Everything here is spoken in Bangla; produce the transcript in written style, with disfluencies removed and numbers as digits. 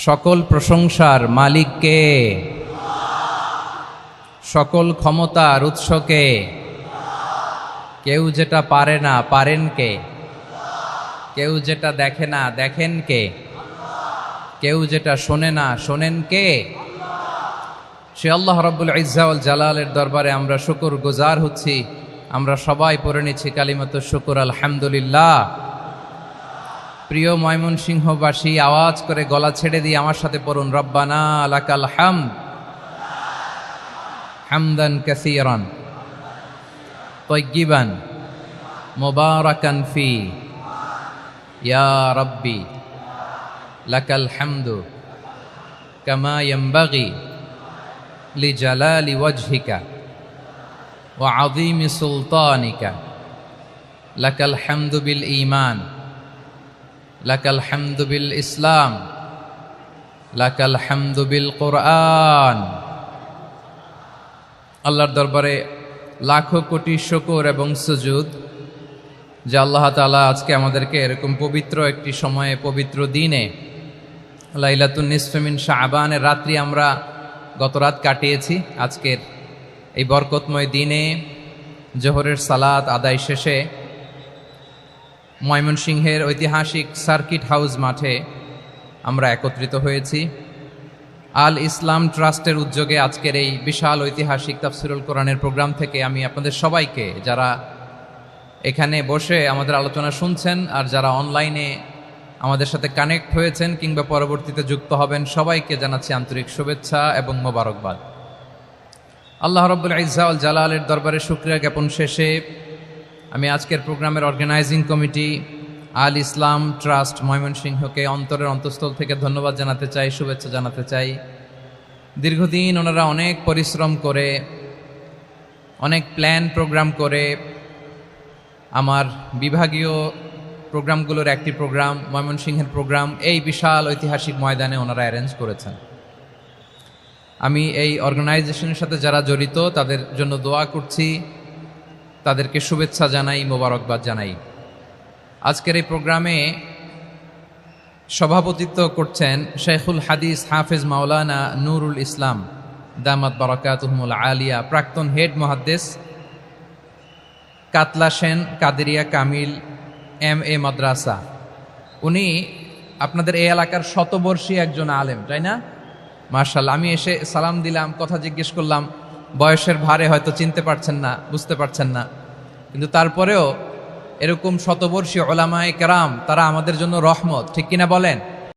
সকল প্রশংসার মালিক কে? সকল ক্ষমতার উৎস কে? কেউ যেটা পারে না পারেন কে? কেউ যেটা দেখে না দেখেন কে? কেউ যেটা শোনে না শোনেন কে? সে আল্লাহ রাব্বুল ইজ্জা ওয়াল জালালের দরবারে আমরা শুকর গুজার হচ্ছি। আমরা সবাই পড়ে নিচ্ছি কালিমাতু শুকর আলহামদুলিল্লাহ। প্রিয় ময়মনসিংহবাসী, আওয়াজ করে গলা ছেড়ে দিয়ে আমার সাথে পড়ুন, রব্বানা লাকাল হামদ হামদান কাসীরান তাইয়্যিবান মুবারাকান ফি ইয়া রাব্বি লাকাল হামদু কামা ইয়ানবাগি লিজালালি ওয়াজহিকা ওয়া আযীমি সুলতানিকা লাকাল হামদু বিল ঈমান লাকাল হামদু বিল ইসলাম লাকাল হামদু বিল কোরআন। আল্লাহর দরবারে লাখো কোটি শুকর এবং সুজুদ যে আল্লাহ তাআলা আজকে আমাদেরকে এরকম পবিত্র একটি সময়ে, পবিত্র দিনে, লাইলাতুন নিসফে মিন শাবানের রাত্রি আমরা গত রাত কাটিয়েছি। আজকের এই বরকতময় দিনে জোহরের সালাত আদায় শেষে ময়মনসিংহের ঐতিহাসিক সার্কিট হাউস মাঠে আমরা একত্রিত হয়েছি। আল ইসলাম ট্রাস্টের উদ্যোগে আজকের এই বিশাল ঐতিহাসিক তাফসিরুল কোরআনের প্রোগ্রাম থেকে আমি আপনাদের সবাইকে, যারা এখানে বসে আমাদের আলোচনা শুনছেন আর যারা অনলাইনে আমাদের সাথে কানেক্ট হয়েছেন কিংবা পরবর্তীতে যুক্ত হবেন, সবাইকে জানাচ্ছি আন্তরিক শুভেচ্ছা এবং মোবারকবাদ। আল্লাহ রাব্বুল ইজ্জা ওয়াল জালালের দরবারে শুকরিয়া জ্ঞাপন শেষে আমি আজকের প্রোগ্রামের অর্গানাইজিং কমিটি আল ইসলাম ট্রাস্ট ময়মনসিংহকে অন্তরের অন্তঃস্থল থেকে ধন্যবাদ জানাতে চাই, শুভেচ্ছা জানাতে চাই। দীর্ঘদিন ওনারা অনেক পরিশ্রম করে, অনেক প্ল্যান প্রোগ্রাম করে আমার বিভাগীয় প্রোগ্রামগুলোর একটি প্রোগ্রাম, ময়মনসিংহের প্রোগ্রাম, এই বিশাল ঐতিহাসিক ময়দানে ওনারা অ্যারেঞ্জ করেছেন। আমি এই অর্গানাইজেশনের সাথে যারা জড়িত তাদের জন্য দোয়া করছি, তাদেরকে শুভেচ্ছা জানাই, মোবারকবাদ জানাই। আজকের এই প্রোগ্রামে সভাপতিত্ব করছেন শেখুল হাদিস হাফেজ মাওলানা নুরুল ইসলাম দামাত বারাকাতুহুমুল আলিয়া, প্রাক্তন হেড মুহাদ্দিস কাতলা সেন কাদেরিয়া কামিল MA মাদ্রাসা। উনি আপনাদের এই এলাকার শতবর্ষী একজন আলেম, তাই না? মাশাআল্লাহ। আমি এসে সালাম দিলাম, কথা জিজ্ঞেস করলাম, বয়সের ভারে হয়তো চিনতে পারছেন না, বুঝতে পারছেন না, কিন্তু তারপরেও এরকম শতবর্ষী উলামায়ে কেরাম, তারা আমাদের জন্য রহমত, ঠিক কিনা বলেন?